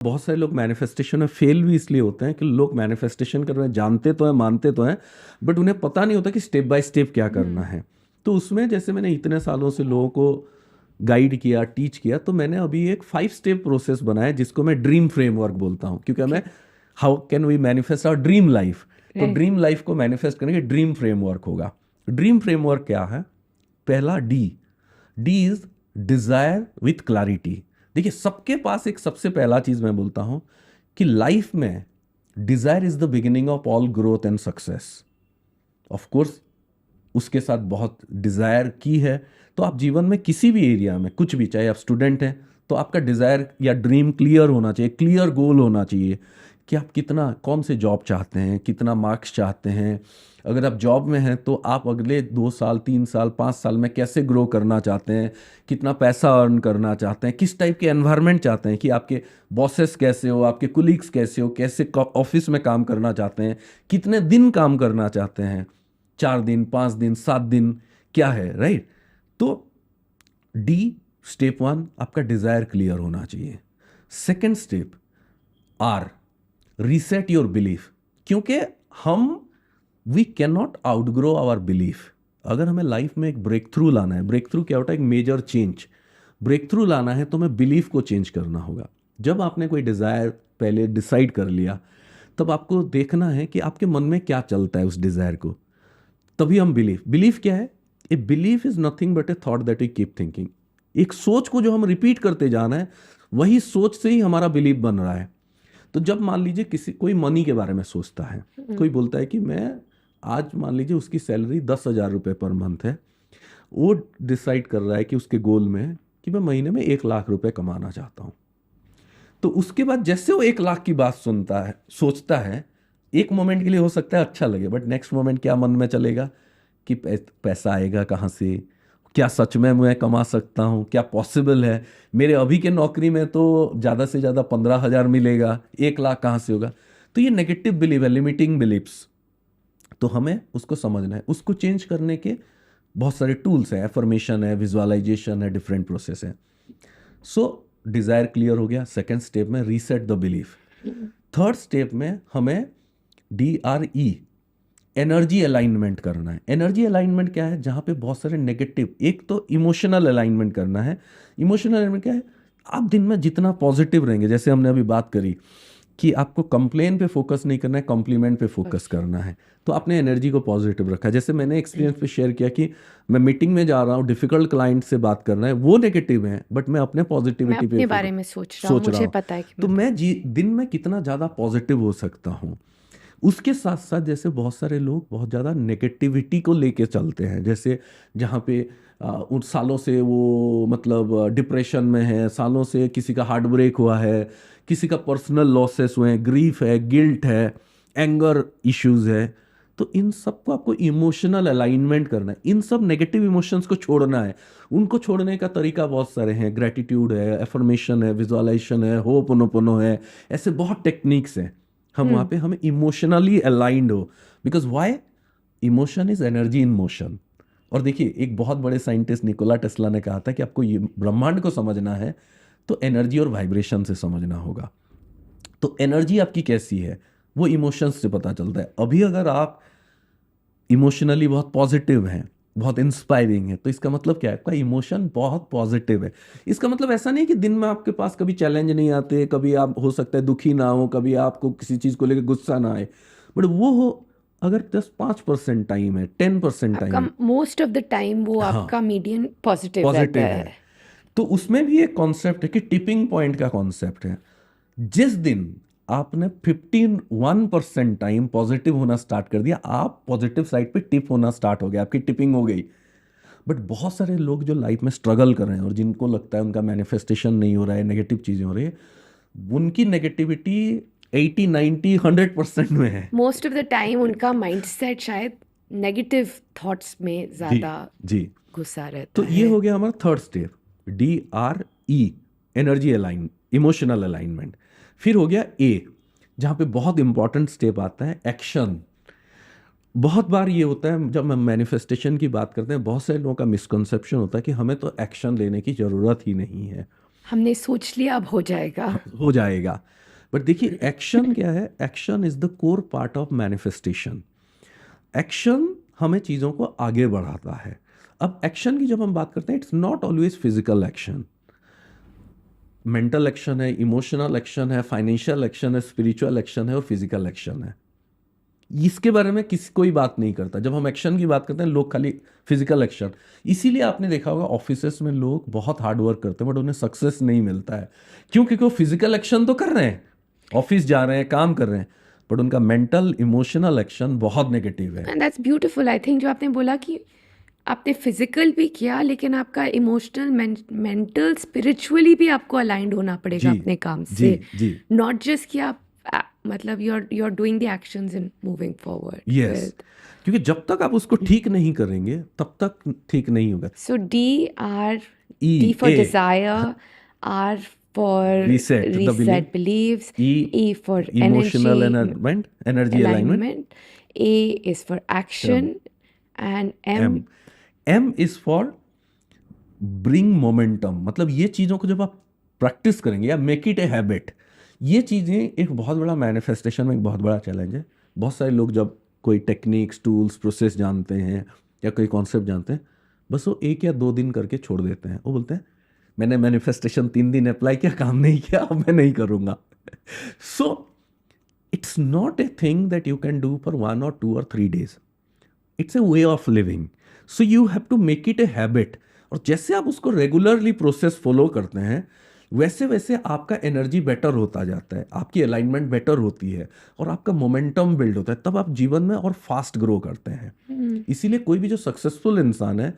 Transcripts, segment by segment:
बहुत सारे लोग मैनिफेस्टेशन में फेल भी इसलिए होते हैं कि लोग मैनिफेस्टेशन कर रहे हैं, जानते तो हैं, मानते तो हैं, बट उन्हें पता नहीं होता कि स्टेप बाय स्टेप क्या करना है। तो उसमें जैसे मैंने इतने सालों से लोगों को गाइड किया, टीच किया, तो मैंने अभी एक 5 स्टेप प्रोसेस बनाया जिसको मैं ड्रीम फ्रेमवर्क बोलता हूँ, क्योंकि मैं how can we manifest our dream life. तो राइट। ड्रीम लाइफ को मैनिफेस्ट करने के ड्रीम फ्रेमवर्क होगा। ड्रीम फ्रेमवर्क क्या है? पहला D, D is desire with clarity. देखिए, सबके पास एक सबसे पहला चीज मैं बोलता हूं कि लाइफ में desire is the beginning of all growth and success. Of course उसके साथ बहुत डिजायर की है, तो आप जीवन में किसी भी एरिया में कुछ भी, चाहे आप स्टूडेंट हैं तो आपका डिजायर या ड्रीम क्लियर होना चाहिए, क्लियर गोल होना चाहिए कि आप कितना, कौन से जॉब चाहते हैं, कितना मार्क्स चाहते हैं। अगर आप जॉब में हैं तो आप अगले 2 साल, 3 साल, 5 साल में कैसे ग्रो करना चाहते हैं, कितना पैसा अर्न करना चाहते हैं, किस टाइप के एनवायरनमेंट चाहते हैं, कि आपके बॉसेस कैसे हो, आपके कुलीग्स कैसे हो, कैसे ऑफिस में काम करना चाहते हैं, कितने दिन काम करना चाहते हैं, 4 दिन, 5 दिन, 7 दिन, क्या है, राइट। तो डी, स्टेप 1, आपका डिजायर क्लियर होना चाहिए। Second step, R, reset your belief. क्योंकि हम, we can not outgrow our belief. अगर हमें लाइफ में एक ब्रेक थ्रू लाना है, ब्रेक थ्रू क्या होता है? एक मेजर चेंज। ब्रेक थ्रू लाना है तो हमें बिलीफ को चेंज करना होगा। जब आपने कोई डिजायर पहले डिसाइड कर लिया, तब आपको देखना है कि आपके मन में क्या चलता है उस डिजायर को, तभी हम बिलीफ। बिलीफ क्या है? A belief is nothing but a thought that we keep thinking. एक सोच को जो हम रिपीट करते जाना है, वही सोच से ही हमारा बिलीफ बन रहा है। तो जब मान लीजिए किसी, कोई मनी के बारे में सोचता है, कोई बोलता है कि मैं आज, मान लीजिए उसकी सैलरी 10,000 रुपये पर मंथ है, वो डिसाइड कर रहा है कि उसके गोल में कि मैं महीने में 1 लाख रुपए कमाना चाहता हूँ। तो उसके बाद जैसे वो 1 लाख की बात सुनता है, सोचता है, एक मोमेंट के लिए हो सकता है अच्छा लगे, बट नेक्स्ट मोमेंट क्या मन में चलेगा कि पैसा आएगा कहाँ से, क्या सच में मैं कमा सकता हूँ, क्या पॉसिबल है, मेरे अभी के नौकरी में तो ज़्यादा से ज़्यादा 15,000 मिलेगा, 1 लाख कहाँ से होगा। तो ये नेगेटिव बिलीव है, लिमिटिंग बिलीव्स। तो हमें उसको समझना है, उसको चेंज करने के बहुत सारे टूल्स हैं, एफर्मेशन है, विजुअलाइजेशन है, डिफरेंट प्रोसेस है। सो डिज़ायर क्लियर हो गया। सेकेंड स्टेप में reset the belief. Third step में हमें DRE, एनर्जी अलाइनमेंट करना है। एनर्जी अलाइनमेंट क्या है? जहाँ पे बहुत सारे नेगेटिव, एक तो इमोशनल अलाइनमेंट करना है। इमोशनल अलाइनमेंट क्या है? आप दिन में जितना पॉजिटिव रहेंगे, जैसे हमने अभी बात करी कि आपको कंप्लेन पे फोकस नहीं करना है, कॉम्प्लीमेंट पे फोकस करना है, तो आपने एनर्जी को पॉजिटिव रखा। जैसे मैंने एक्सपीरियंस पे शेयर किया कि मैं मीटिंग में जा रहा हूँ, डिफिकल्ट क्लाइंट से बात करना है, वो नेगेटिव है, बट मैं अपने मैं पॉजिटिविटी पे अपने बारे में सोच रहा मुझे हूँ। पता है कि तो मैं मैं दिन में कितना ज़्यादा पॉजिटिव हो सकता हूँ। उसके साथ साथ जैसे बहुत सारे लोग बहुत ज़्यादा नेगेटिविटी को लेके चलते हैं, जैसे जहाँ पे उन सालों से वो मतलब डिप्रेशन में है, सालों से किसी का हार्ट ब्रेक हुआ है, किसी का पर्सनल लॉसेस हुए हैं, ग्रीफ है, गिल्ट है, एंगर इश्यूज है। तो इन सबको आपको इमोशनल अलाइनमेंट करना है, इन सब नेगेटिव इमोशंस को छोड़ना है। उनको छोड़ने का तरीका बहुत सारे हैं, ग्रेटिट्यूड है, एफर्मेशन है, विजुअलाइजेशन है, होपोनोपोनो है, ऐसे बहुत टेक्निक्स हैं। हम वहाँ पे हमें इमोशनली अलाइंड हो, because why, emotion is energy in motion. और देखिए, एक बहुत बड़े साइंटिस्ट निकोला टेस्ला ने कहा था कि आपको ये ब्रह्मांड को समझना है तो एनर्जी और वाइब्रेशन से समझना होगा। तो एनर्जी आपकी कैसी है वो इमोशंस से पता चलता है। अभी अगर आप इमोशनली बहुत पॉजिटिव हैं, बहुत इंस्पायरिंग है, तो इसका मतलब क्या है? आपका इमोशन बहुत पॉजिटिव है। इसका मतलब ऐसा नहीं कि दिन में आपके पास कभी चैलेंज नहीं आते, कभी आप हो सकता है दुखी ना हो, कभी आपको किसी चीज़ को लेकर गुस्सा ना आए, बट वो हो अगर 10-5% टाइम है, 10% आपका time, most of the time वो हाँ, आपका मीडियम पॉजिटिव रहता पॉजिटिव है, है। तो उसमें भी एक कॉन्सेप्ट है कि टिपिंग पॉइंट का कॉन्सेप्ट है। जिस दिन आपने 51% टाइम पॉजिटिव होना स्टार्ट कर दिया, आप पॉजिटिव साइड पे टिप होना स्टार्ट हो गया, आपकी टिपिंग हो गई। बट बहुत सारे लोग जो लाइफ में स्ट्रगल कर रहे हैं और जिनको लगता है उनका मैनिफेस्टेशन नहीं हो रहा है, नेगेटिव चीज़ें हो रही है, उनकी नेगेटिविटी 80, 90, 100% में है। मोस्ट ऑफ द टाइम उनका माइंडसेट शायद नेगेटिव थॉट्स में जी, ज़्यादा जी। घुसा रहता तो ये है। हो गया हमारा third step, DRE, energy align, emotional alignment. फिर हो गया A, जहाँ पे बहुत इंपॉर्टेंट स्टेप आता है, एक्शन। बहुत बार ये होता है जब हम मैनिफेस्टेशन की बात करते हैं, बहुत सारे लोगों का मिसकंसेप्शन होता है कि हमें तो एक्शन लेने की ज़रूरत ही नहीं है। हमने सोच लिया अब हो जाएगा। हो जाएगा। बट देखिए एक्शन क्या है, action is the core part of manifestation. Action हमें चीज़ों को आगे बढ़ाता है। अब एक्शन की जब हम बात करते हैं, it's not always physical action. Mental action है, इमोशनल एक्शन है, फाइनेंशियल एक्शन है, स्पिरिचुअल एक्शन है और फिजिकल एक्शन है। इसके बारे में किसी कोई बात नहीं करता। जब हम एक्शन की बात करते हैं लोग खाली फिजिकल एक्शन। इसीलिए आपने देखा होगा ऑफिसेस में लोग बहुत हार्ड वर्क करते हैं बट उन्हें सक्सेस नहीं मिलता है। क्यों? क्योंकि वो फिजिकल एक्शन तो कर रहे हैं, ऑफिस जा रहे हैं, काम कर रहे हैं, बट उनका मेंटल इमोशनल एक्शन बहुत नेगेटिव है। And that's beautiful. I think जो आपने बोला कि आपने फिजिकल भी किया लेकिन आपका इमोशनल, मेंटल, स्पिरिचुअली भी आपको अलाइंड होना पड़ेगा जी अपने काम जी से। जी। नॉट जस्ट कि आप मतलब you are doing the actions and moving forward yes, with. क्योंकि जब तक आप उसको ठीक नहीं करेंगे तब तक ठीक नहीं होगा। So E D for a desire, R for reset the believe, reset beliefs, E E for emotional energy energy, energy alignment, alignment, A is for action, and M M. M is for bring momentum. मतलब ये चीज़ों को जब आप practice करेंगे या make it a habit, ये चीज़ें एक बहुत बड़ा मैनिफेस्टेशन में एक बहुत बड़ा चैलेंज है। बहुत सारे लोग जब कोई टेक्निक्स, टूल्स, प्रोसेस जानते हैं या कोई कॉन्सेप्ट जानते हैं, बस वो 1 या 2 दिन करके छोड़ देते हैं। वो बोलते हैं मैंने मैनिफेस्टेशन 3 दिन अप्लाई किया, काम नहीं किया, अब मैं नहीं करूँगा। So it's not a thing that you can do for 1 or 2 or 3 days। It's a way of living, so you have to make it a habit. और जैसे आप उसको रेगुलरली प्रोसेस फॉलो करते हैं वैसे वैसे आपका एनर्जी बेटर होता जाता है, आपकी अलाइनमेंट बेटर होती है और आपका मोमेंटम बिल्ड होता है। तब आप जीवन में और फास्ट ग्रो करते हैं। इसीलिए कोई भी जो सक्सेसफुल इंसान है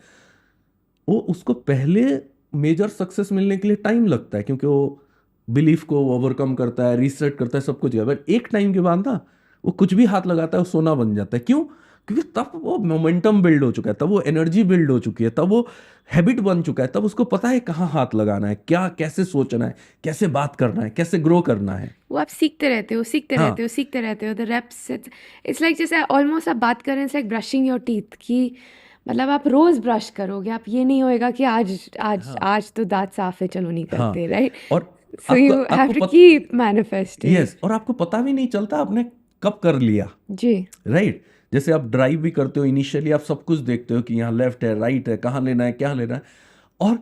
वो उसको पहले मेजर सक्सेस मिलने के लिए टाइम लगता है, क्योंकि वो बिलीफ को ओवरकम करता है, रीसेट करता है, सब कुछ। बट एक टाइम के बाद ना वो कुछ भी हाथ लगाता है वो सोना बन जाता है। क्यों? क्योंकि तब वो मोमेंटम बिल्ड हो चुका है, तब वो एनर्जी बिल्ड हो चुकी है, तब वो हैबिट बन चुका है, तब उसको पता है कहाँ हाथ लगाना है, क्या कैसे सोचना है, कैसे बात करना है, कैसे ग्रो करना है। वो आप सीखते रहते हो, सीखते हाँ। रहते हो, सीखते रहते हो। द रेप्स, इट्स लाइक जैसे ऑलमोस्ट आप बात कर रहे हैं, it's like brushing your teeth की मतलब आप रोज ब्रश करोगे, आप ये नहीं होएगा कि आज आज हाँ। आज तो दांत साफ है चलो नहीं हाँ। करते, राइट? और so you have to keep manifesting. Yes, और आपको पता भी नहीं चलता आपने कब कर लिया, जी। राइट? जैसे आप ड्राइव भी करते हो, इनिशियली आप सब कुछ देखते हो कि यहाँ लेफ्ट है, राइट है, कहाँ लेना है, क्या लेना है, और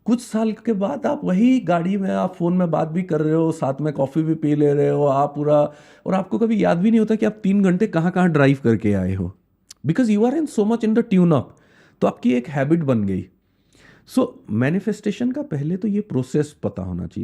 कुछ साल के बाद आप वही गाड़ी में, आप फोन में बात भी कर रहे हो, साथ में कॉफी भी पी ले रहे हो, आप पूरा, और आपको कभी याद भी नहीं होता कि आप 3 घंटे कहाँ कहाँ ड्राइव करके आए हो, because you are in so much in the tune up. तो आपकी एक हैबिट बन गई। सो मैनिफेस्टेशन का पहले तो ये प्रोसेस पता होना चाहिए।